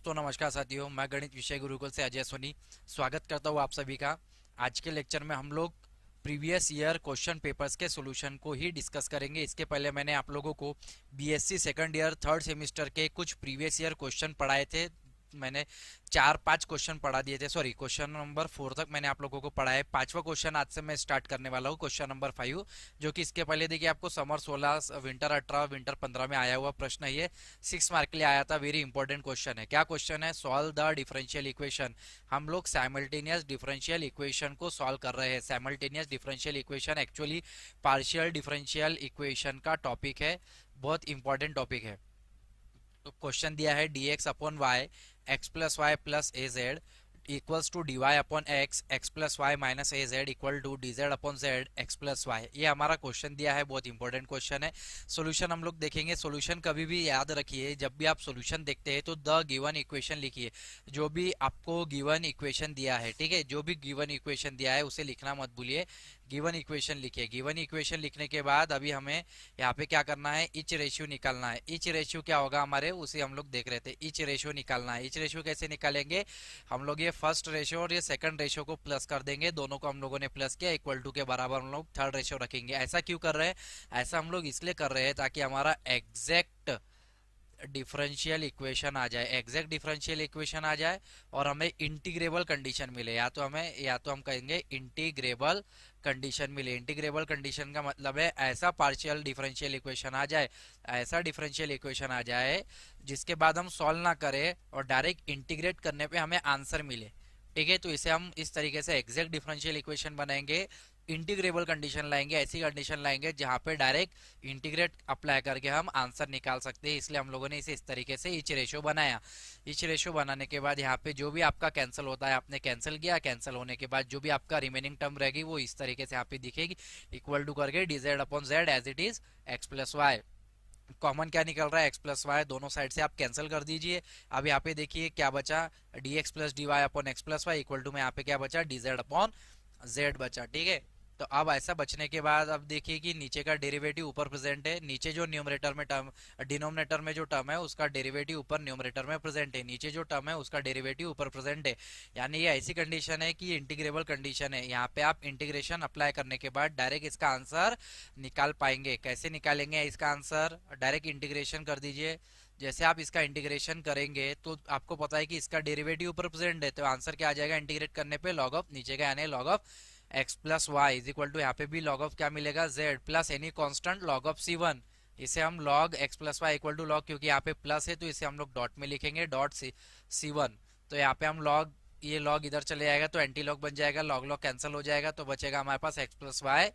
दोस्तों नमस्कार साथियों, मैं गणित विषय गुरुकुल से अजय सोनी स्वागत करता हूँ आप सभी का। आज के लेक्चर में हम लोग प्रीवियस ईयर क्वेश्चन पेपर्स के सॉल्यूशन को ही डिस्कस करेंगे। इसके पहले मैंने आप लोगों को BSc second year third semester के कुछ प्रीवियस ईयर क्वेश्चन पढ़ाए थे। मैंने 4-5 क्वेश्चन पढ़ा दिए थे, सॉरी क्वेश्चन नंबर 4 तक मैंने आप लोगों को पढ़ा है। पांचवा क्वेश्चन आज से मैं स्टार्ट करने वाला हूँ, क्वेश्चन नंबर 5, जो कि इसके पहले देखिए आपको समर 16, विंटर 18, विंटर 15 में आया हुआ प्रश्न है। ये 6 मार्क के लिए आया था। वेरी इंपॉर्टेंट क्वेश्चन है। क्या क्वेश्चन है? Solve the differential equation. हम लोग साइमल्टेनियस डिफरेंशियल इक्वेशन को सॉल्व कर रहे हैं। Simultaneous differential equation actually partial differential equation का टॉपिक है, बहुत इंपॉर्टेंट टॉपिक है। तो क्वेश्चन दिया है d x upon y x plus y plus a z equals to d y upon x x plus y minus a z equal to d z upon z x plus y. ये हमारा question दिया है, बहुत important question है। Solution हम लोग देखेंगे। Solution कभी भी याद रखिए, जब भी आप सॉल्यूशन देखते हैं तो द गिवन इक्वेशन लिखिए। जो भी आपको गिवन इक्वेशन दिया है, ठीक है, जो भी गिवन इक्वेशन दिया है उसे लिखना मत भूलिए। गिवन इक्वेशन लिखिए। गिवन इक्वेशन लिखने के बाद अभी हमें यहाँ पे क्या करना है? इच रेशियो निकालना है। इच रेशियो क्या होगा हमारे, उसे हम लोग देख रहे थे। इच रेशियो निकालना है। इच रेशियो कैसे निकालेंगे? हम लोग ये फर्स्ट रेशियो और ये सेकंड रेशियो को प्लस कर देंगे। दोनों को हम लोगों ने प्लस किया, इक्वल टू के बराबर हम लोग थर्ड रेशियो रखेंगे। ऐसा क्यों कर रहे हैं? ऐसा हम लोग इसलिए कर रहे हैं ताकि हमारा एग्जैक्ट डिफरेंशियल इक्वेशन आ जाए, एग्जैक्ट डिफरेंशियल इक्वेशन आ जाए और हमें इंटीग्रेबल कंडीशन मिले। या तो हम कहेंगे इंटीग्रेबल कंडीशन मिले। इंटीग्रेबल कंडीशन का मतलब है ऐसा पार्शियल डिफरेंशियल इक्वेशन आ जाए, ऐसा डिफरेंशियल इक्वेशन आ जाए जिसके बाद हम सॉल्व ना करें और डायरेक्ट इंटीग्रेट करने पे हमें आंसर मिले। ठीक है, तो इसे हम इस तरीके से एग्जैक्ट डिफरेंशियल इक्वेशन बनाएंगे। इंटीग्रेबल कंडीशन लाएंगे, ऐसी कंडीशन लाएंगे जहां पे डायरेक्ट इंटीग्रेट अप्लाई करके हम आंसर निकाल सकते हैं। इसलिए हम लोगों ने इसे इस तरीके से इच रेशियो बनाया। इच रेशियो बनाने के बाद यहाँ पे जो भी आपका कैंसिल होता है आपने कैंसिल किया। कैंसिल होने के बाद जो भी आपका रिमेनिंग टर्म रहेगी वो इस तरीके से यहाँ पे दिखेगी, इक्वल टू करके d z upon z as it is x plus y. Common क्या निकल रहा है? X plus y. दोनों साइड से आप कैंसिल कर दीजिए। अब यहाँ पे देखिए क्या बचा, d x plus d y upon x plus y equal to में यहाँ पे क्या बचा? डी जेड अपॉन जेड बचा। ठीक है, तो अब ऐसा बचने के बाद अब देखिए कि नीचे का डेरिवेटिव ऊपर प्रेजेंट है। नीचे जो न्यूमरेटर में टर्म, डिनोमिनेटर में जो टर्म है उसका डेरिवेटिव ऊपर न्यूमरेटर में प्रेजेंट है। नीचे जो टर्म है उसका डेरिवेटिव ऊपर प्रेजेंट है। यानी ये ऐसी कंडीशन है कि इंटीग्रेबल कंडीशन है। यहाँ पे आप इंटीग्रेशन अप्लाई करने के बाद डायरेक्ट इसका आंसर निकाल पाएंगे। कैसे निकालेंगे इसका आंसर? डायरेक्ट इंटीग्रेशन कर दीजिए। जैसे आप इसका इंटीग्रेशन करेंगे तो आपको पता है कि इसका डेरिवेटिव ऊपर प्रेजेंट है, तो आंसर क्या आ जाएगा इंटीग्रेट करने पे? लॉग ऑफ नीचे का यानी log of x plus y is equal to, यहाँ पे भी लॉग ऑफ क्या मिलेगा? Z plus any constant log of सी1। इसे हम log x plus y equal to log, क्योंकि यहाँ पे प्लस है तो इसे हम लोग डॉट में लिखेंगे, डॉट सी1। तो यहाँ पे हम लॉग, ये लॉग इधर चले जाएगा तो एंटी लॉग बन जाएगा, लॉग लॉग कैंसिल हो जाएगा तो बचेगा हमारे पास x plus y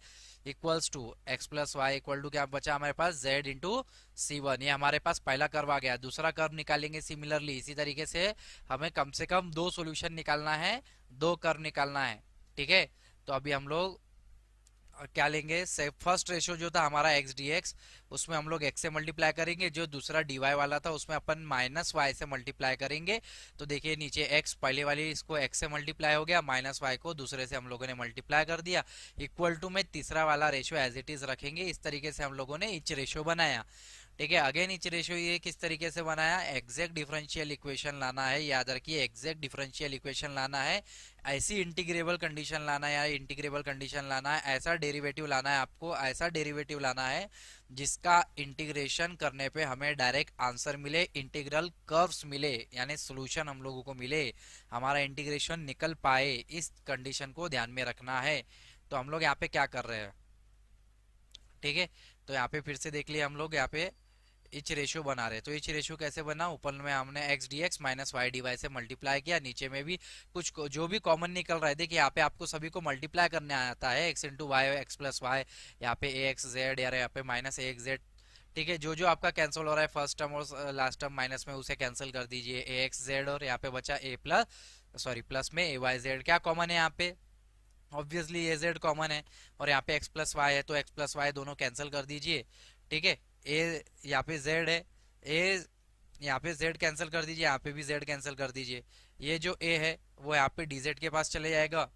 equals to, x plus y equal to क्या बचा हमारे पास? जेड इंटू सी1। ये हमारे पास पहला कर्व आ गया। दूसरा कर्व निकालेंगे सिमिलरली इसी तरीके से। हमें कम से कम 2 सॉल्यूशन निकालना है, 2 कर्व निकालना है। ठीक है, तो अभी हम लोग क्या लेंगे? फर्स्ट रेशियो जो था हमारा एक्स डी एक्स, उसमें हम लोग एक्स से मल्टीप्लाई करेंगे। जो दूसरा डी वाई वाला था उसमें अपन माइनस वाई से मल्टीप्लाई करेंगे। तो देखिए नीचे एक्स पहले वाली इसको एक्स से मल्टीप्लाई हो गया, माइनस वाई को दूसरे से हम लोगों ने मल्टीप्लाई कर दिया, इक्वल टू में तीसरा वाला रेशियो एज इट इज रखेंगे। इस तरीके से हम लोगों ने इच रेशियो बनाया। ठीक है, अगेन इच रेशियो ये किस तरीके से बनाया? एग्जैक्ट डिफरेंशियल इक्वेशन लाना है। याद रखिए एग्जैक्ट डिफरेंशियल इक्वेशन लाना है, ऐसी इंटीग्रेबल कंडीशन लाना है या इंटीग्रेबल कंडीशन लाना है, ऐसा डेरिवेटिव लाना है आपको, ऐसा डेरिवेटिव लाना है जिसका इंटीग्रेशन करने पे हमें डायरेक्ट आंसर मिले, इंटीग्रल कर्व्स मिले, यानी सॉल्यूशन हम लोगों को मिले, हमारा इंटीग्रेशन निकल पाए। इस कंडीशन को ध्यान में रखना है। तो हम लोग यहाँ पे क्या कर रहे हैं? ठीक है, तो यहाँ पे फिर से देख लिया, हम लोग यहाँ पे इच रेशियो बना रहे। तो इच रेशियो कैसे बना? ऊपर में हमने x d x minus y d y से मल्टीप्लाई किया, नीचे में भी कुछ जो भी कॉमन निकल रहा है। देखिए यहाँ पे आपको सभी को मल्टीप्लाई करने आता है, x into y x plus y, यहाँ पे ए एक्स जेड, यार यहाँ पे माइनस ए एक्स जेड। ठीक है, जो जो आपका कैंसिल हो रहा है फर्स्ट टर्म और लास्ट टर्म माइनस में उसे कैंसिल कर दीजिए, ए एक्स जेड और यहाँ पे बचा ए प्लस, सॉरी प्लस में ए वाई जेड। क्या कॉमन है यहाँ पे? ऑब्वियसली ए जेड कॉमन है और यहाँ पे एक्स प्लस वाई है तो एक्स प्लस वाई दोनों कैंसिल कर दीजिए। ठीक है, ए यहाँ पे जेड है, ए यहाँ पे जेड कैंसिल कर दीजिए, यहाँ पे भी जेड कैंसिल कर दीजिए। ये जो ए है वो यहाँ पे डी जेड के पास चले जाएगा।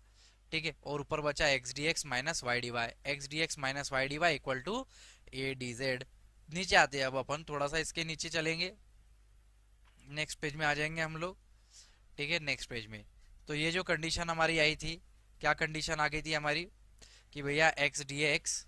ठीक है, और ऊपर बचा x d x minus y d y, x d x minus y d y equal to a d z. नीचे आते हैं अब अपन, थोड़ा सा इसके नीचे चलेंगे। नेक्स्ट पेज में आ जाएंगे हम लोग। ठीक है, नेक्स्ट पेज में तो ये जो कंडीशन हमारी आई थी, क्या कंडीशन आ गई थी हमारी कि भैया एक्स डी एक्स,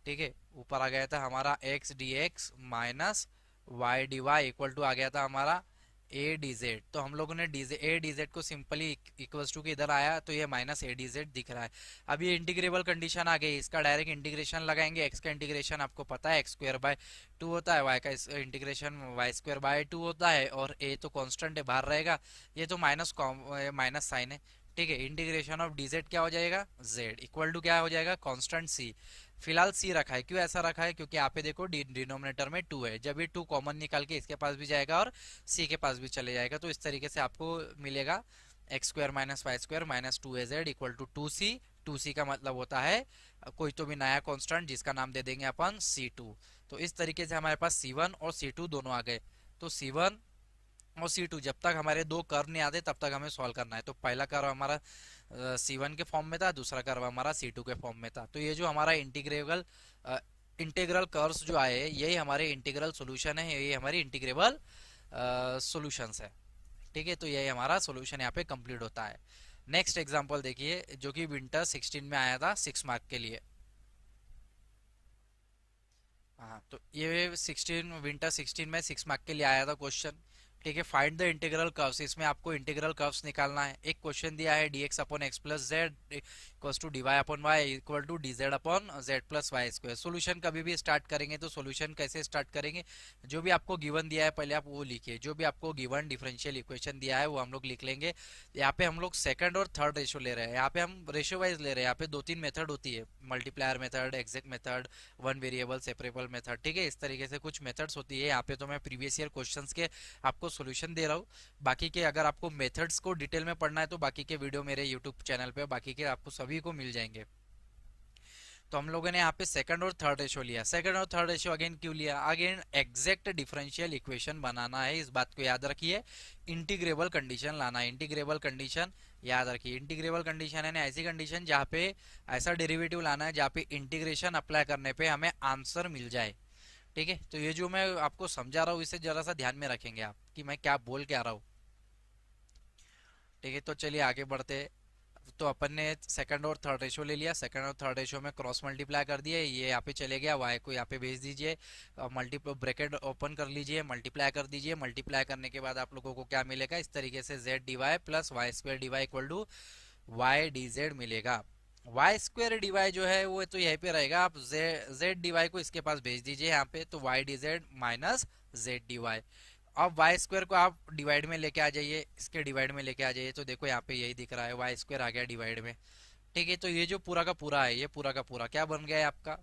ठीक है, ऊपर आ गया था हमारा x d x minus y d y equal to आ गया था हमारा ए डी जेड। तो हम लोगों ने ए डी जेड को सिंपली इक्वल्स टू के इधर आया तो ये माइनस ए डी जेड दिख रहा है। अब ये इंटीग्रेबल कंडीशन आ गई, इसका डायरेक्ट इंटीग्रेशन लगाएंगे। एक्स का इंटीग्रेशन आपको पता है एक्स स्क्वायर बाय 2 होता है, वाई का इंटीग्रेशन वाई स्क्वायर बाय 2 होता है, और ए तो कांस्टेंट है बाहर रहेगा, ये तो माइनस साइन है। ठीक है, इंटीग्रेशन ऑफ डी जेड क्या हो जाएगा, जेड इक्वल टू क्या हो जाएगा, कांस्टेंट सी। फिलहाल सी रखा है, क्यों ऐसा रखा है, क्योंकि यहाँ पे देखो डिनोमिनेटर में 2 है, जब ये 2 कॉमन निकाल के इसके पास भी जाएगा और सी के पास भी चले जाएगा, तो इस तरीके से आपको मिलेगा x square minus y square minus 2az equal to 2c। 2c का मतलब होता है कोई तो भी नया कांस्टेंट जिसका नाम दे देंगे अपन c2। तो इस तरीके से हमारे पास c1 और c2 दोनों आ गए। तो c1 और C2 जब तक हमारे दो कर्व नहीं आते तब तक हमें सॉल्व करना है। तो पहला कर्व हमारा C1 के फॉर्म में था, दूसरा कर्व हमारा C2 के फॉर्म में था। तो ये जो हमारा इंटीग्रल कर्व्स जो आए यही हमारे इंटीग्रल सॉल्यूशन है, यही हमारी इंटीग्रेबल सॉल्यूशंस है। ठीक है, तो यही हमारा सॉल्यूशन यहाँ पे कंप्लीट होता है। नेक्स्ट एग्जांपल देखिए जो कि विंटर 16 में आया था 6 मार्क के लिए। हाँ, तो ये 16 विंटर 16 में 6 मार्क के लिए आया था क्वेश्चन। ठीक है, फाइंड द इंटीग्रल कर्व्स, इसमें आपको इंटीग्रल कर्व्स निकालना है। एक क्वेश्चन दिया है dx upon x plus z equals to dy upon y equal to dz upon z plus y square. Solution कभी भी स्टार्ट करेंगे तो सोल्यूशन कैसे स्टार्ट करेंगे, जो भी आपको गिवन दिया है पहले आप वो लिखिए, जो भी आपको गिवन डिफरेंशियल इक्वेशन दिया है वो हम लोग लिख लेंगे। यहाँ पे हम लोग सेकंड और थर्ड रेशो ले रहे हैं, यहाँ पे हम रेशो वाइज ले रहे हैं। यहाँ पे 2-3 मेथड होती है, multiplier method, exact method, one variable separable method. ठीक है, इस तरीके से कुछ मेथड्स होती है। यहाँ पे तो मैं प्रीवियस ईयर क्वेश्चंस के आपको सॉल्यूशन दे रहा हूँ। बाकी के अगर आपको मेथड्स को डिटेल में पढ़ना है तो बाकी के वीडियो मेरे यूट्यूब चैनल पे बाकी के आपको सभी को मिल जाएंगे। तो हम लोगों ने यहाँ पे सेकंड और थर्ड रेशो लिया। सेकंड और थर्ड रेशो अगेन क्यों लिया, अगेन एग्जैक्ट डिफरेंशियल इक्वेशन बनाना है, इस बात को याद रखिए। इंटीग्रेबल कंडीशन लाना है, इंटीग्रेबल कंडीशन याद रखिए। इंटीग्रेबल कंडीशन है ना ऐसी कंडीशन जहाँ पे ऐसा डेरिवेटिव लाना है जहाँ पे इंटीग्रेशन अप्लाई करने पे हमें आंसर मिल जाए। ठीक है, तो ये जो मैं आपको समझा रहा हूँ इसे जरा सा ध्यान में रखेंगे आप कि मैं क्या बोल के आ रहा हूँ। ठीक है, तो चलिए आगे बढ़ते हैं। तो अपन ने सेकंड और थर्ड रेशो ले लिया, सेकंड और थर्ड रेशो में क्रॉस मल्टीप्लाई कर दिए, ये यहाँ पे चले गया, वाई को यहाँ पे भेज दीजिए, मल्टीप्लाई ब्रैकेट ओपन कर लीजिए, मल्टीप्लाई कर दीजिए। मल्टीप्लाई करने के बाद आप लोगों को क्या मिलेगा, इस तरीके से z d y plus y square d y equal to y d z मिलेगा। वाई स्क्वायर डी वाई जो है वो तो यहीं पे रहेगा, आप जेड डी वाई को इसके पास भेज दीजिए यहाँ पे, तो y d z minus z d y. अब वाई स्क्वायर को आप डिवाइड में लेके आ जाइए, इसके डिवाइड में लेके आ जाइए, तो देखो यहाँ पे यही दिख रहा है, वाई स्क्वायर आ गया डिवाइड में। ठीक है, तो ये जो पूरा का पूरा है, ये पूरा का पूरा क्या बन गया है आपका,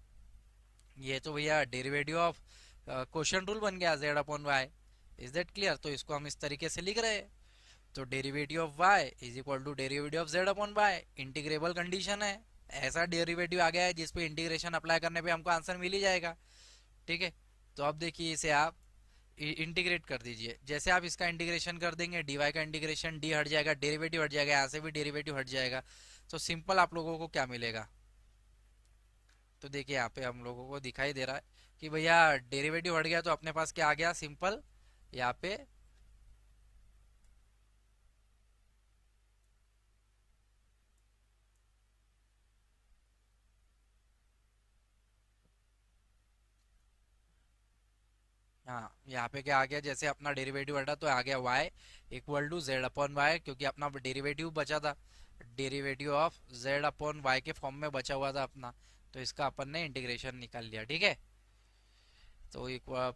ये तो भैया डेरिवेटिव ऑफ क्वोशिएंट रूल बन गया, z upon y. Is that clear, तो इसको हम इस तरीके से लिख रहे हैं। तो derivative of y is equal to derivative of z upon y, integrable condition है, ऐसा डेरिवेटिव आ गया है जिसपे इंटीग्रेशन अप्लाई करने पे हमको आंसर मिल ही जाएगा। ठीक है, तो अब देखिए इसे आप इंटीग्रेट कर दीजिए। जैसे आप इसका इंटीग्रेशन कर देंगे, dy का इंटीग्रेशन d हट जाएगा, डेरिवेटिव हट जाएगा, यहाँ से भी डेरिवेटिव हट जाएगा, तो सिंपल आप लोगों को क्या मिलेगा। तो देखिए यहाँ पे हम लोगों को दिखाई दे रहा है कि भैया डेरिवेटिव हट गया, तो अपने पास क्या आ गया, सिंपल यहाँ पे हाँ, यहाँ पे क्या आ गया, जैसे अपना डेरिवेटिव हटा तो आ गया y equal to z upon y, क्योंकि अपना डेरिवेटिव बचा था, derivative of z upon y के फॉर्म में बचा हुआ था अपना, तो इसका अपन ने इंटीग्रेशन निकाल लिया। ठीक है, तो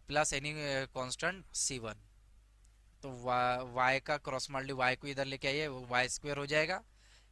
प्लस एनी कांस्टेंट c1, तो y का क्रॉस मल्टी y को इधर लेके आइए, वाई स्क्वायर हो जाएगा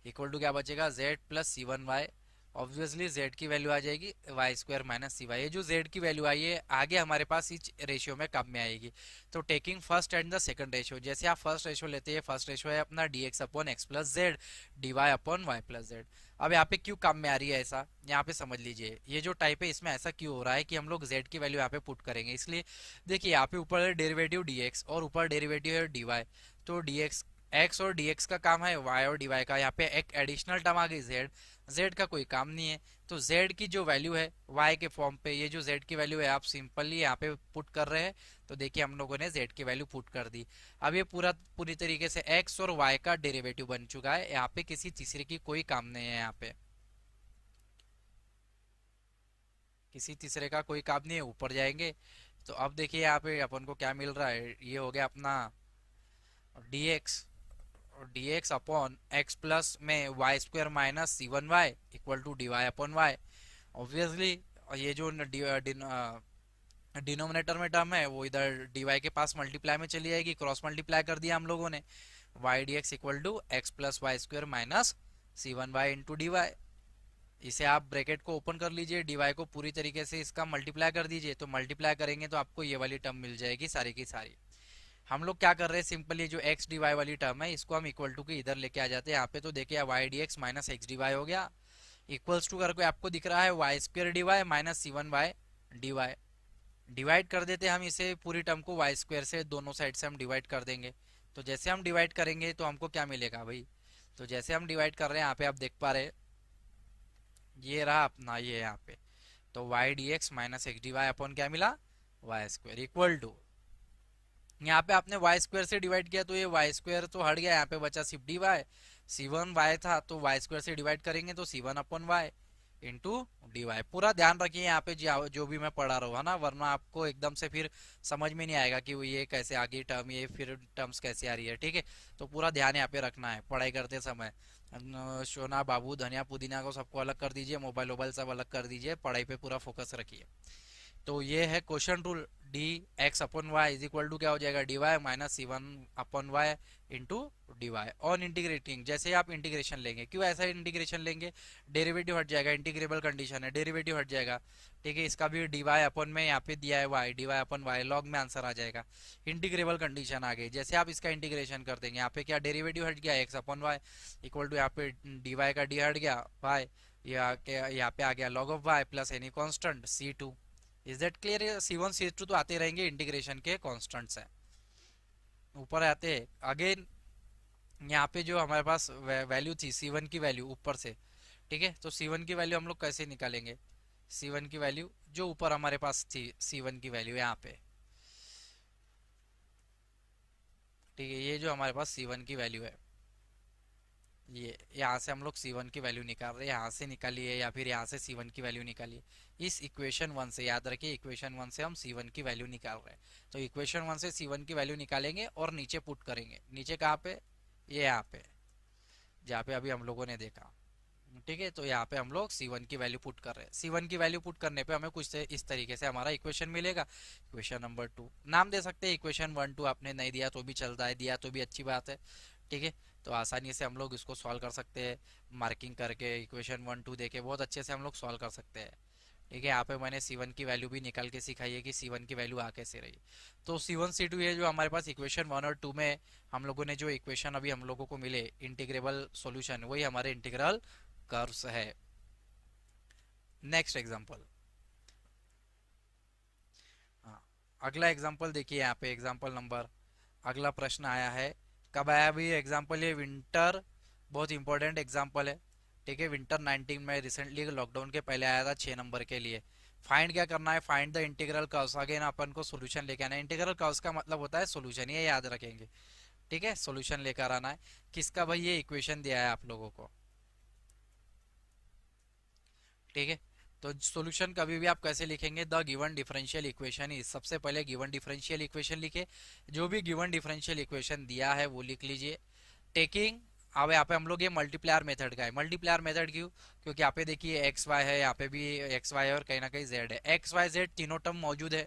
इक्वल टू क्या बचेगा, z प्लस सी वन वाई। ऑब्वियसली z की वैल्यू आ जाएगी वाई स्क्वायर माइनस सी वाई। ये जो z की वैल्यू आई है आगे हमारे पास इस रेशियो में काम में आएगी। तो taking first and the second ratio, जैसे आप फर्स्ट रेशियो लेते हैं, फर्स्ट रेशियो है अपना dx upon x plus z, d y upon y plus z. अब यहाँ पे क्यों काम में आ रही है ऐसा, यहाँ पे समझ लीजिए, ये जो टाइप है इसमें ऐसा क्यों हो रहा है कि हम लोग z की वैल्यू यहाँ पे पुट करेंगे, इसलिए देखिए यहाँ पे ऊपर है डेरिवेटिव dx और ऊपर डेरिवेटिव है dy, तो dx एक्स और dx का काम है y और dy का। यहाँ पे एक एडिशनल टर्म आ गई z, z का कोई काम नहीं है। तो z की जो वैल्यू है y के फॉर्म पे, ये जो z की वैल्यू है आप सिंपली यहाँ पे पुट कर रहे हैं। तो देखिए हम लोगों ने z की वैल्यू पुट कर दी। अब ये पूरी तरीके से x और y का डेरिवेटिव बन चुका है। यहाँ पे किसी तीसरे की कोई काम नहीं है, यहाँ पे किसी तीसरे का कोई काम नहीं है। ऊपर जाएंगे तो अब देखिए यहाँ पे अपन को क्या मिल रहा है, ये हो गया अपना dx, d x upon x plus में y square minus c one y equal to d y upon y. Obviously ये जो डिनोमिनेटर में टर्म है वो इधर डी वाई के पास मल्टीप्लाई में चली जाएगी, क्रॉस मल्टीप्लाई कर दिया हम लोगों ने। Y d x equal to x plus y square minus c one y into d y. इसे आप ब्रैकेट को ओपन कर लीजिए, डी वाई को पूरी तरीके से इसका मल्टीप्लाई कर दीजिए। तो मल्टीप्लाई करेंगे तो आपको ये वाली टर्म मिल जाएगी सारी की सारी। हम लोग क्या कर रहे हैं, सिंपली जो एक्स डी वाई वाली टर्म है इसको हम इक्वल टू के इधर लेके आ जाते हैं। यहाँ पे तो देखिए y d x minus x d y हो गया, इक्वल्स टू करके आपको दिख रहा है y square d y minus c one y d y. Divide कर देते हैं हम इसे पूरी टर्म को वाई स्क्वायर से, दोनों साइड से हम डिवाइड कर देंगे। तो जैसे हम डिवाइड करेंगे तो हमको क्या मिलेगा भाई, तो जैसे हम डिवाइड कर रहे हैं यहाँ पे आप देख पा रहे हैं, ये रहा अपना ये यहाँ पे। तो y d x minus x d y upon क्या मिला, वाई स्क्वायर इक्वल टू, यहाँ पे आपने वाई स्क्वायर से डिवाइड किया तो ये वाई स्क्वायर तो हट गया, यहाँ पे बचा सिर्फ d y. C one y था तो वाई स्क्वायर से डिवाइड करेंगे तो c one upon y into d y. पूरा ध्यान रखिए यहाँ पे जो भी मैं पढ़ा रहा हूँ है ना, वरना आपको एकदम से फिर समझ में नहीं आएगा कि वो ये कैसे आ गई टर्म, ये फिर टर्म्स कैसे आ रही है। ठीक है, तो पूरा ध्यान यहाँ पे रखना है पढ़ाई करते समय। सोना बाबू धनिया पुदीना को सबको अलग कर दीजिए, मोबाइल वोबाइल सब अलग कर दीजिए, पढ़ाई पे पूरा फोकस रखिए। तो ये है question rule, d x upon y is equal to क्या हो जाएगा, d y minus c one upon y into d y. On integrating, जैसे आप इंटीग्रेशन लेंगे, क्यों ऐसा इंटीग्रेशन लेंगे, डेरिवेटिव हट जाएगा, इंटीग्रेबल कंडीशन है, डेरिवेटिव हट जाएगा। ठीक है, इसका भी डी वाई अपॉन में यहाँ पे दिया है y, d y upon y log में आंसर आ जाएगा। इंटीग्रेबल कंडीशन आ गई, जैसे आप इसका इंटीग्रेशन कर देंगे, यहाँ पे क्या डेरिवेटिव हट गया x upon y equal to, यहाँ पे डी वाई का डी हट गया वाई, यहाँ पे आ गया log of y plus any constant c two. Is that clear, c one c two तो आते रहेंगे, इंटीग्रेशन के कॉन्स्टेंट्स हैं। ऊपर आते हैं अगेन, यहाँ पे जो हमारे पास वैल्यू थी सी वन की वैल्यू ऊपर से, ठीक है, तो सी वन की वैल्यू हम लोग कैसे निकालेंगे, सी वन की वैल्यू जो ऊपर हमारे पास थी सी वन की वैल्यू यहाँ पे, ठीक है, ये जो हमारे पास सी वन की वैल्यू है, ये यहाँ से हम लोग सी वन की वैल्यू निकाल रहे हैं, यहाँ से निकालिए या फिर यहाँ से सी वन की वैल्यू निकालिए। इस इक्वेशन वन से, याद रखिए इक्वेशन वन से हम सी वन की वैल्यू निकाल रहे हैं। तो इक्वेशन वन से सी वन की वैल्यू निकालेंगे और नीचे पुट करेंगे। नीचे कहाँ पे, ये यहाँ पे जहाँ पे अभी हम लोगों ने देखा। ठीक है, तो यहाँ पे हम लोग सी वन की वैल्यू पुट कर रहे हैं। सी वन की वैल्यू पुट करने पे हमें कुछ से इस तरीके से हमारा इक्वेशन मिलेगा। इक्वेशन नंबर टू नाम दे सकते हैं, इक्वेशन वन टू, आपने नहीं दिया तो भी चलता है, दिया तो भी अच्छी बात है। ठीक है, तो आसानी से हम लोग इसको सॉल्व कर सकते हैं, मार्किंग करके इक्वेशन वन टू देके बहुत अच्छे से हम लोग सॉल्व कर सकते हैं। ठीक है, यहाँ पे मैंने सी वन की वैल्यू भी निकाल के सिखाई है कि सी वन की वैल्यू आ कैसे रही। तो सी वन सी टू ये जो हमारे पास इक्वेशन वन और टू में हम लोगों ने जो इक्वेशन अभी हम लोगों को मिले इंटीग्रेबल सॉल्यूशन, वही हमारे इंटीग्रल कर्व्स है। नेक्स्ट एग्जांपल, अगला एग्जांपल देखिए, यहाँ पे एग्जांपल नंबर, अगला प्रश्न आया है, कब आया भी एग्जांपल, ये विंटर, बहुत इंपॉर्टेंट एग्जांपल है। ठीक है, विंटर 19 में रिसेंटली लॉकडाउन के पहले आया था 6 नंबर के लिए। फाइंड क्या करना है, find the integral curves. Again अपन को सॉल्यूशन लेके आना है, इंटीग्रल कर्व्स का मतलब होता है सॉल्यूशन, ये याद रखेंगे। ठीक है, सॉल्यूशन लेकर आना है किसका भाई, ये इक्वेशन दिया है आप लोगों को। ठीक है, तो सॉल्यूशन कभी भी आप कैसे लिखेंगे, the given differential equation is, सबसे पहले गिवन डिफरेंशियल इक्वेशन लिखे, जो भी गिवन डिफरेंशियल इक्वेशन दिया है वो लिख लीजिए। टेकिंग, अब यहाँ पे हम लोग ये मल्टीप्लायर मेथड का है। मल्टीप्लायर मेथड क्यों, क्योंकि यहाँ पे देखिए एक्स वाई है, यहाँ पे भी एक्स वाई है और कहीं ना कहीं जेड है, एक्स वाई जेड तीनों टर्म मौजूद है।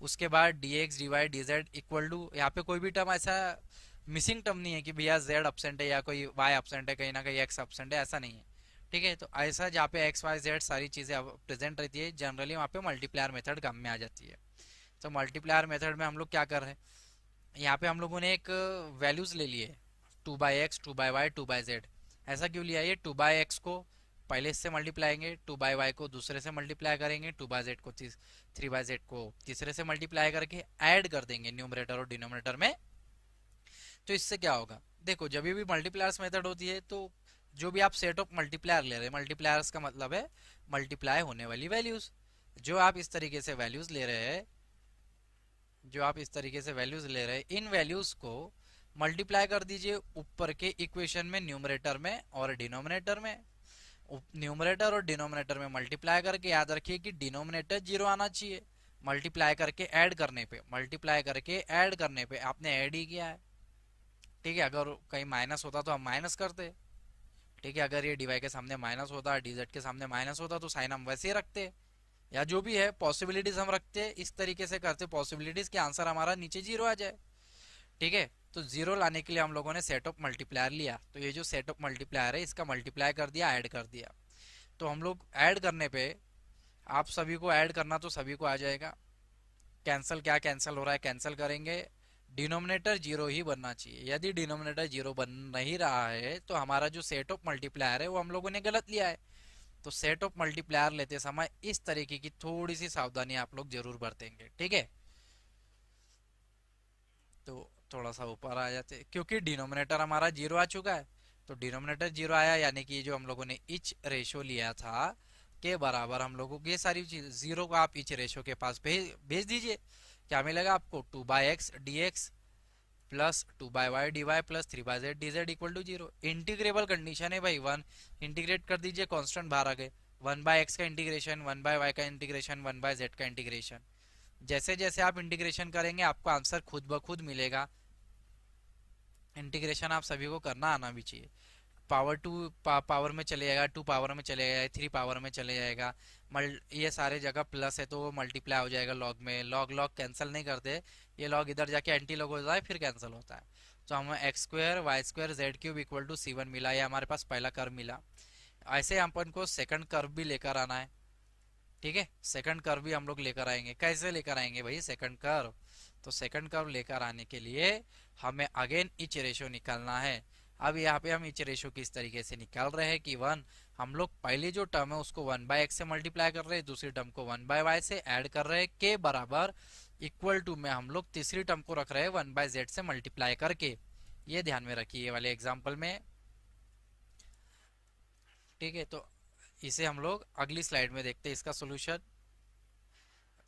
उसके बाद d x d y d z equal to, यहाँ पे कोई भी टर्म ऐसा मिसिंग टर्म नहीं है कि भैया जेड अपसेंट है या कोई वाई अपसेंट है, कहीं ना कहीं एक्स अपसेंट है, ऐसा नहीं है। ठीक है, तो ऐसा जहाँ पे एक्स वाई जेड सारी चीज़ें प्रेजेंट रहती है, जनरली वहाँ पे मल्टीप्लायर मेथड काम में आ जाती है। तो मल्टीप्लायर मेथड में हम लोग क्या कर रहे हैं, यहाँ पे हम लोगों ने एक वैल्यूज ले लिए, 2/x 2/y 2/z। ऐसा क्यों लिया, ये 2/x को पहले से मल्टीप्लाई, 2/y को दूसरे से मल्टीप्लाई करेंगे, 2/z को 3/z को तीसरे से मल्टीप्लाई करके ऐड कर देंगे न्यूमरेटर और डिनोमिनेटर में। तो इससे क्या होगा, देखो जब भी मल्टीप्लायर्स मेथड होती है तो जो भी आप सेट ऑफ मल्टीप्लायर ले रहे हैं, मल्टीप्लायर्स का मतलब है मल्टीप्लाई होने वाली वैल्यूज। जो आप इस तरीके से वैल्यूज ले रहे हैं, जो आप इस तरीके से वैल्यूज ले रहे हैं, इन वैल्यूज को मल्टीप्लाई कर दीजिए ऊपर के इक्वेशन में, न्यूमरेटर में और डिनोमिनेटर में। न्यूमरेटर और डिनोमिनेटर में मल्टीप्लाई करके याद रखिए कि डिनोमिनेटर जीरो आना चाहिए। मल्टीप्लाई करके ऐड करने पे, मल्टीप्लाई करके ऐड करने पे आपने ऐड ही किया है। ठीक है, अगर कहीं माइनस होता तो हम माइनस करते। ठीक है, अगर ये डीवाई के सामने माइनस होता, डीजेड के सामने माइनस होता, तो साइन हम वैसे ही रखते, या जो भी है पॉसिबिलिटीज हम रखते, इस तरीके से करते पॉसिबिलिटीज के आंसर हमारा नीचे जीरो आ जाए। ठीक है, तो जीरो लाने के लिए हम लोगों ने सेट ऑफ मल्टीप्लायर लिया, तो ये जो सेट ऑफ मल्टीप्लायर है इसका मल्टीप्लाई कर दिया, ऐड कर दिया। तो हम लोग ऐड करने पे, आप सभी को ऐड करना तो सभी को आ जाएगा। कैंसिल, क्या कैंसिल हो रहा है, कैंसिल करेंगे। डिनोमिनेटर जीरो ही बनना चाहिए। यदि डिनोमिनेटर जीरो बन नहीं रहा है तो हमारा जो सेट ऑफ मल्टीप्लायर है वो हम लोगों ने गलत लिया है। तो सेट ऑफ मल्टीप्लायर लेते समय इस तरीके की थोड़ी सी सावधानी आप लोग जरूर बरतेंगे। ठीक है, तो थोड़ा सा ऊपर आ जाते, क्योंकि डिनोमिनेटर हमारा जीरो आ चुका है। तो डिनोमिनेटर जीरो आया, यानी कि जो हम लोगों ने इच रेशो लिया था के बराबर हम लोगों को ये सारी चीज जीरो को आप इच रेशो के पास भेज दीजिए। क्या मिलेगा आपको, 2/x dx plus 2/y dy plus 3/z dz equal to zero. Integrable condition है भाई, वन इंटीग्रेट कर दीजिए, कांस्टेंट बाहर आ गए। 1/x का इंटीग्रेशन, 1/y का इंटीग्रेशन, 1/z का इंटीग्रेशन। जैसे जैसे आप इंटीग्रेशन करेंगे आपको आंसर खुद ब खुद मिलेगा। इंटीग्रेशन आप सभी को करना आना भी चाहिए। पावर टू पावर में चले जाएगा, टू पावर में चले जाएगा, थ्री पावर में चले जाएगा। ये सारे जगह प्लस है तो वो मल्टीप्लाई हो जाएगा लॉग में। लॉग लॉग कैंसिल नहीं करते, ये लॉग इधर जाके एंटी लॉग होता है फिर कैंसिल होता है। तो हमें x square y square z cube equal to C1 मिला, ये हमारे पास पहला कर्व मिला। ऐसे अपन को सेकंड कर्व भी लेकर आना है। ठीक है, सेकंड कर्व भी हम लोग लेकर आएंगे। कैसे लेकर आएंगे भाई सेकंड कर्व, तो सेकंड कर्व लेकर आने के लिए हमें अगेन इच रेशो निकालना है। अब यहाँ पे हम इच रेशो किस तरीके से निकाल रहे हैं कि वन, हम लोग पहले जो टर्म है उसको 1/x से मल्टीप्लाई कर रहे हैं, दूसरी टर्म को 1/y से ऐड कर रहे हैं, के बराबर इक्वल टू में हम लोग तीसरी टर्म को रख रहे हैं 1/z से मल्टीप्लाई करके। ये ध्यान में रखिए ये वाले एग्जाम्पल में। ठीक है, तो इसे हम लोग अगली स्लाइड में देखते हैं इसका सोल्यूशन।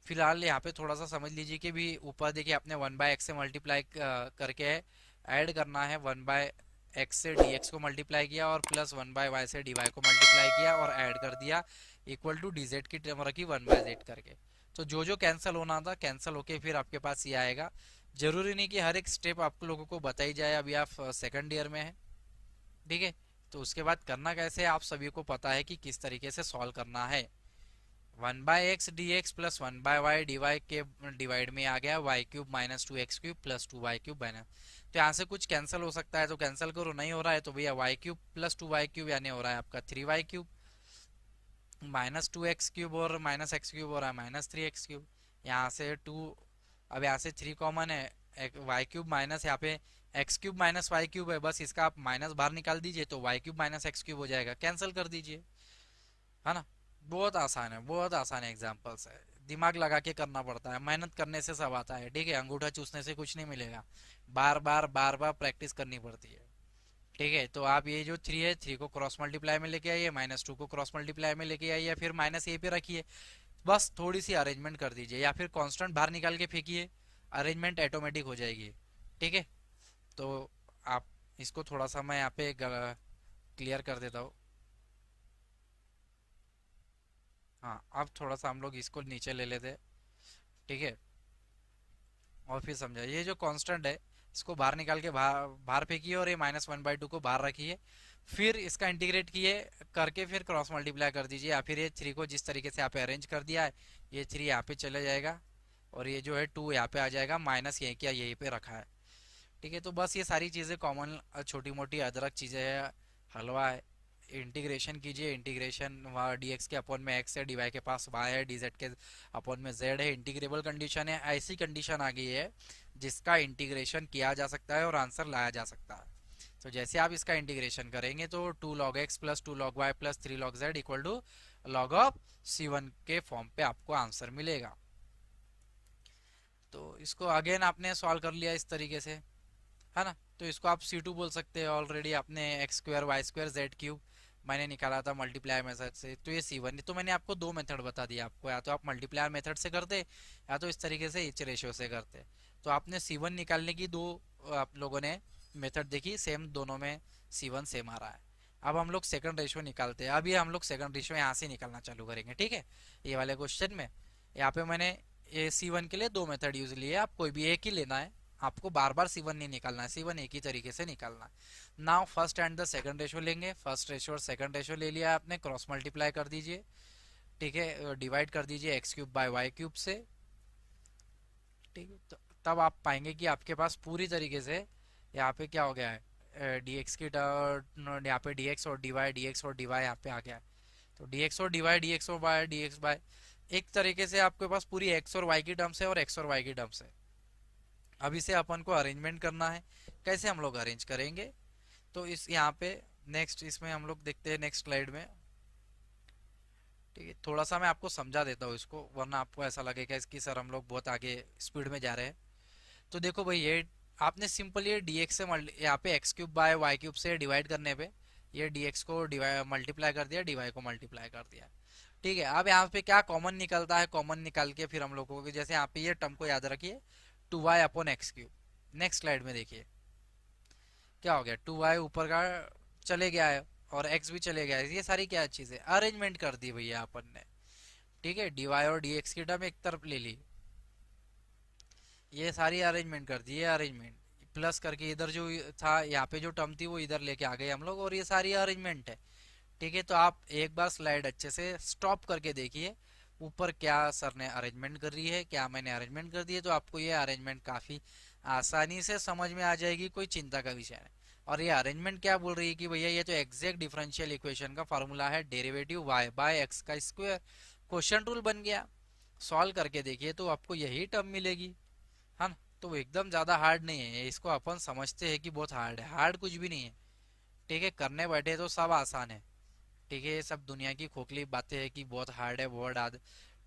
फिलहाल यहाँ पे थोड़ा सा समझ लीजिए कि भी ऊपर देखिए आपने 1/x से मल्टीप्लाई करके ऐड करना है, 1/x से dx को मल्टीप्लाई किया और प्लस 1/y से dy को मल्टीप्लाई किया और ऐड कर दिया, इक्वल टू dz की टर्म रखी 1/z करके। तो जो जो कैंसिल होना था कैंसिल होके फिर आपके पास ये आएगा। जरूरी नहीं कि हर एक स्टेप आप लोगों को बताई जाए, अभी आप सेकंड ईयर में है। ठीक है, तो उसके बाद करना कैसे आप सभी को पता है कि किस तरीके से सॉल्व करना है। 1/x dx plus 1/y dy के डिवाइड में आ गया y cube minus 2x cube plus 2y cube minus. तो यहाँ से कुछ कैंसिल हो सकता है तो कैंसिल करो, नहीं हो रहा है तो भैया y cube plus 2y cube यानी हो रहा है आपका 3y cube, minus 2x cube और माइनस x क्यूब हो रहा है माइनस 3x क्यूब। यहाँ से 2, अब यहाँ से 3 कॉमन है, y क्यूब माइनस यहाँ पे x cube minus y cube है, बस इसका आप माइनस बाहर निकाल दीजिए तो y cube minus x cube हो जाएगा, कैंसिल कर दीजिए। है ना, बहुत आसान है, बहुत आसान एग्जाम्पल्स है। दिमाग लगा के करना पड़ता है, मेहनत करने से सब आता है। ठीक है, अंगूठा चूसने से कुछ नहीं मिलेगा, बार बार बार बार प्रैक्टिस करनी पड़ती है। ठीक है, तो आप ये जो थ्री है, थ्री को क्रॉस मल्टीप्लाई में लेके आइए, -2 को क्रॉस मल्टीप्लाई में लेके आइए, फिर माइनस ए पे रखिए। बस थोड़ी सी अरेंजमेंट कर दीजिए या फिर कांस्टेंट बाहर निकाल के फेंकिए, अरेंजमेंट ऑटोमेटिक हो जाएगी। ठीक है, तो आप इसको थोड़ा सा मैं यहाँ पे क्लियर कर देता हूँ। हाँ, अब थोड़ा सा हम लोग इसको नीचे ले लेते हैं। ठीक है, और फिर समझा, ये जो कांस्टेंट है इसको बाहर निकाल के बाहर बाहर फेंकिए और ये -1/2 को बाहर रखिए। फिर इसका इंटीग्रेट किए करके फिर क्रॉस मल्टीप्लाई कर दीजिए, या फिर ये थ्री को जिस तरीके से यहाँ पे अरेंज कर दिया है, ये थ्री यहाँ पे चले जाएगा और ये जो है टू यहाँ पे आ जाएगा, माइनस यही क्या यहीं पे रखा है। ठीक है, तो बस ये सारी चीज़ें कॉमन छोटी मोटी अदरक चीज़ें है, हलवा है। इंटीग्रेशन कीजिए, इंटीग्रेशन वहाँ dx के अपॉन में x है, dy के पास y है, dz के अपॉन में z है। इंटीग्रेबल कंडीशन है, ऐसी कंडीशन आ गई है जिसका इंटीग्रेशन किया जा सकता है और आंसर लाया जा सकता है। तो जैसे आप इसका इंटीग्रेशन करेंगे तो 2 log x plus 2 log y plus 3 log z equal to log of C1 के फॉर्म पे आपको आंसर मिलेगा। तो इसको अगेन आपने सॉल्व कर लिया इस तरीके से। है ना। तो इसको आप C2 बोल सकते हैं। ऑलरेडी आपने x square y square z cube मैंने निकाला था मल्टीप्लाई मेथड से, तो ये C1। तो मैंने आपको दो मेथड बता दिया आपको, या तो आप मल्टीप्लायर मेथड से करते या तो इस तरीके से इच रेशियो से करते। तो आपने C1 निकालने की दो आप लोगों ने मेथड देखी, सेम दोनों में C1 सेम आ रहा है। अब हम लोग सेकंड रेशियो निकालते हैं। अब ये हम लोग सेकंड रेशियो यहाँ से निकालना चालू करेंगे, ठीक है। ये वाले क्वेश्चन में यहाँ पे मैंने ये C1 के लिए दो मेथड यूज लिए, आप कोई भी एक ही लेना है, आपको बार बार C1 नहीं निकालना है, C1 एक ही तरीके से निकालना है। Now first and the second ratio लेंगे। फर्स्ट रेशियो और सेकंड रेशियो ले लिया आपने, क्रॉस मल्टीप्लाई कर दीजिए, ठीक है, डिवाइड कर दीजिए x cube by y cube से, ठीक है। तो तब आप पाएंगे कि आपके पास पूरी तरीके से यहाँ पे क्या हो गया है, डी एक्स की यहाँ पे डी एक्स और डी वाई यहाँ पे आ गया है। तो डी एक्स और डी एक्स और बाय डी एक्स बाय, एक तरीके से आपके पास पूरी एक्स और वाई की टर्म्स है और एक्स और वाई की टर्म्स है। अब इसे अपन को अरेंजमेंट करना है। कैसे हम लोग अरेंज करेंगे, तो इस यहाँ पे नेक्स्ट इसमें हम लोग देखते हैं नेक्स्ट स्लाइड में, ठीक है। थोड़ा सा मैं आपको समझा देता हूँ इसको, वरना आपको ऐसा लगेगा कि सर हम लोग बहुत आगे स्पीड में जा रहे हैं। तो देखो भाई, ये आपने सिंपल ये dx से यहाँ पे x cube by y cube से डिवाइड करने पे ये dx को डिवाइड मल्टीप्लाई कर दिया, dy को मल्टीप्लाई कर दिया, ठीक है। अब यहाँ पे क्या कॉमन निकलता है, कॉमन निकाल के फिर हम लोगों को जैसे यहाँ पे ये टर्म को याद रखिए, 2y upon x cube. Next slide में देखिए क्या हो गया, 2y ऊपर का चले गया है और x भी चले गया है। ये सारी क्या चीजें अरेंजमेंट कर दी भैया अपन ने, ठीक है। dy और dx की टर्म एक तरफ ले ली, ये सारी अरेंजमेंट कर दी है, अरेंजमेंट प्लस करके इधर जो था यहाँ पे जो टर्म थी वो इधर लेके आ गए हम लोग, और ये सारी अरेंजमेंट है, ठीक है। तो आप एक बार स्लाइड अच्छे से स्टॉप करके देखिए ऊपर क्या सर ने अरेंजमेंट कर रही है, क्या मैंने अरेंजमेंट कर दी है, तो आपको ये अरेंजमेंट काफ़ी आसानी से समझ में आ जाएगी, कोई चिंता का विषय नहीं। और ये अरेंजमेंट क्या बोल रही है कि भैया ये तो एग्जैक्ट डिफरेंशियल इक्वेशन का फार्मूला है, डेरिवेटिव y बाय एक्स का स्क्वायर। क्वेश्चन रूल बन गया, सॉल्व करके देखिए तो आपको यही टर्म मिलेगी, है ना। तो वो एकदम ज़्यादा हार्ड नहीं है, इसको अपन समझते हैं कि बहुत हार्ड है, हार्ड कुछ भी नहीं है, ठीक है। करने बैठे तो सब आसान है, ठीक है। ये सब दुनिया की खोखली बातें हैं कि बहुत हार्ड है, बहुत हार्ड,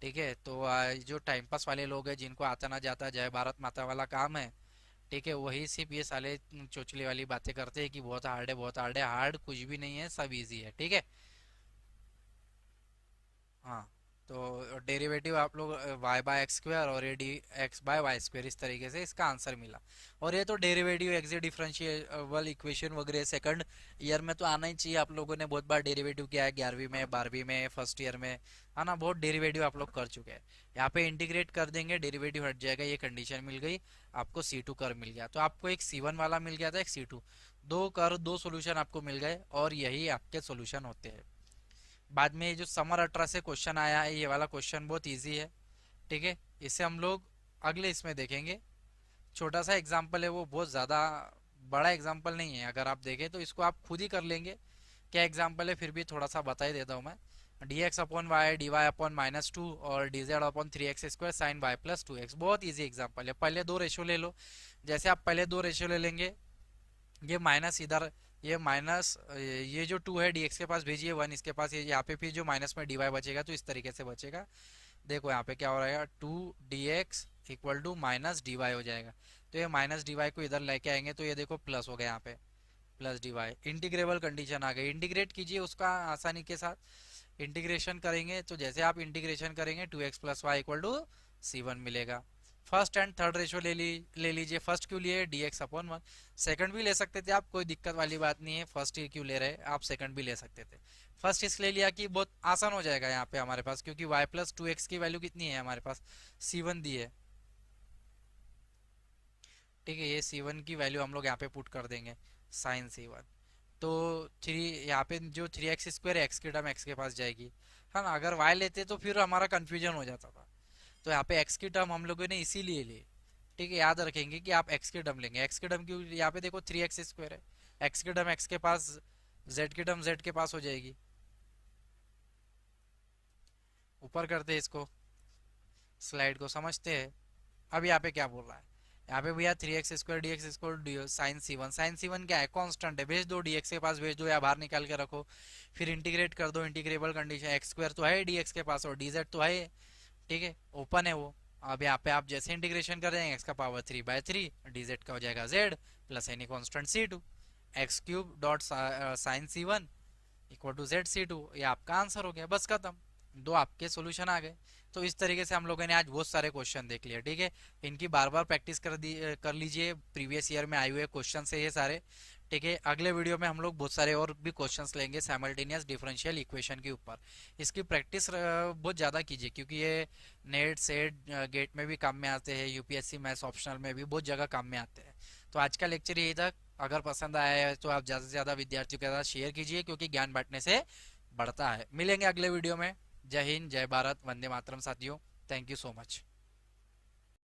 ठीक है। तो जो टाइम पास वाले लोग हैं जिनको आता ना जाता जय भारत माता वाला काम है, ठीक है, वही सिर्फ ये साले चोचले वाली बातें करते हैं कि बहुत हार्ड है, बहुत हार्ड है। हार्ड कुछ भी नहीं है, सब इजी है, ठीक है। हाँ, तो डेरिवेटिव आप लोग y बाय एक्स स्क्वायर और ये d x by y square, इस तरीके से इसका आंसर मिला। और ये तो डेरिवेटिव एक्स डिफरेंशिएबल इक्वेशन वगैरह सेकंड ईयर में तो आना ही चाहिए, आप लोगों ने बहुत बार डेरिवेटिव किया है, 11वीं में, 12वीं में, फर्स्ट ईयर में, है ना। बहुत डेरिवेटिव आप लोग कर चुके हैं। यहाँ पे इंटीग्रेट कर देंगे, डेरिवेटिव हट जाएगा, ये कंडीशन मिल गई आपको, C2 कर मिल गया। तो आपको एक C1 वाला मिल गया था, एक C2, दो कर दो सोल्यूशन आपको मिल गए, और यही आपके सोल्यूशन होते हैं। बाद में ये जो समर 18 से क्वेश्चन आया है, ये वाला क्वेश्चन बहुत इजी है, ठीक है। इसे हम लोग अगले इसमें देखेंगे। छोटा सा एग्जाम्पल है, वो बहुत ज़्यादा बड़ा एग्जाम्पल नहीं है, अगर आप देखें तो इसको आप खुद ही कर लेंगे। क्या एग्जाम्पल है फिर भी थोड़ा सा बता ही देता हूँ मैं। D x upon y d y upon -2 और d z upon 3x square sine y plus 2x, बहुत ईजी एग्जाम्पल है। पहले दो रेशियो ले लो, जैसे आप पहले दो रेशियो ले लेंगे, ये माइनस इधर, ये माइनस ये जो 2 है dx के पास भेजिए 1 इसके पास, ये यहाँ पे फिर जो माइनस में dy बचेगा तो इस तरीके से बचेगा। देखो यहाँ पे क्या हो रहा है, 2 dx इक्वल टू -dy हो जाएगा। तो ये -dy को इधर लेके आएंगे तो ये देखो प्लस हो गया, यहाँ पे प्लस dy, इंटीग्रेबल कंडीशन आ गई। इंटीग्रेट कीजिए उसका आसानी के साथ, इंटीग्रेशन करेंगे तो जैसे आप इंटीग्रेशन करेंगे 2x plus y equal to C1 मिलेगा। फर्स्ट एंड थर्ड रेशियो ले लीजिए। फर्स्ट क्यों लिए, dx अपॉन 1। सेकंड भी ले सकते थे आप, कोई दिक्कत वाली बात नहीं है, फर्स्ट ही क्यों ले रहे, आप सेकंड भी ले सकते थे। फर्स्ट इसलिए लिया कि बहुत आसान हो जाएगा यहाँ पे हमारे पास, क्योंकि y प्लस 2x की वैल्यू कितनी है हमारे पास, C1 दी है, ठीक है। ये C1 की वैल्यू हम लोग यहाँ पे पुट कर देंगे, साइन C1। तो थ्री यहाँ पे जो 3x स्क्वायर एक्स की टर्म एक्स के पास जाएगी, है ना। अगर y लेते तो फिर हमारा कंफ्यूजन हो जाता था। तो यहाँ पे x की टर्म हम लोगों ने इसीलिए ली, ठीक है। याद रखेंगे कि आप x की टर्म लेंगे, x की टर्म क्यों, यहाँ पे देखो 3x स्क्वायर है, x की टर्म x के पास, z की टर्म z के पास हो जाएगी। ऊपर करते हैं इसको, स्लाइड को समझते हैं। अब यहाँ पे क्या बोल रहा है, यहाँ पे भैया 3x square d x square sine C1, sine C1 क्या है, कांस्टेंट है, भेज दो dx के पास, भेज दो या बाहर निकाल के रखो, फिर इंटीग्रेट कर दो, इंटीग्रेबल कंडीशन, एक्स स्क्वायर तो है dx के पास और dz तो है, ठीक है, ओपन है वो, अब यहाँ पे आप जैसे इंटीग्रेशन कर देंगे, एक्स का पावर 3/3, डी जेड का हो जाएगा z plus any constant C2, x cube dot sine C1 equal to ZC2। ये आपका आंसर हो गया, बस खत्म, दो आपके सॉल्यूशन आ गए। तो इस तरीके से हम लोगों ने आज बहुत सारे क्वेश्चन देख लिए, ठीक है। इनकी बार बार प्रैक्टिस कर लीजिए, प्रीवियस ईयर में आए हुए क्वेश्चन है ये सारे, ठीक है। अगले वीडियो में हम लोग बहुत सारे और भी क्वेश्चंस लेंगे साइमल्टेनियस डिफरेंशियल इक्वेशन के ऊपर। इसकी प्रैक्टिस बहुत ज़्यादा कीजिए, क्योंकि ये नेट सेट गेट में भी काम में आते हैं, यूपीएससी मैथ्स ऑप्शनल में भी बहुत जगह काम में आते हैं। तो आज का लेक्चर यही था। अगर पसंद आया है तो आप ज़्यादा से ज़्यादा विद्यार्थियों के साथ शेयर कीजिए, क्योंकि ज्ञान बांटने से बढ़ता है। मिलेंगे अगले वीडियो में। जय हिंद, जय भारत, वंदे मातरम साथियों। Thank you so much.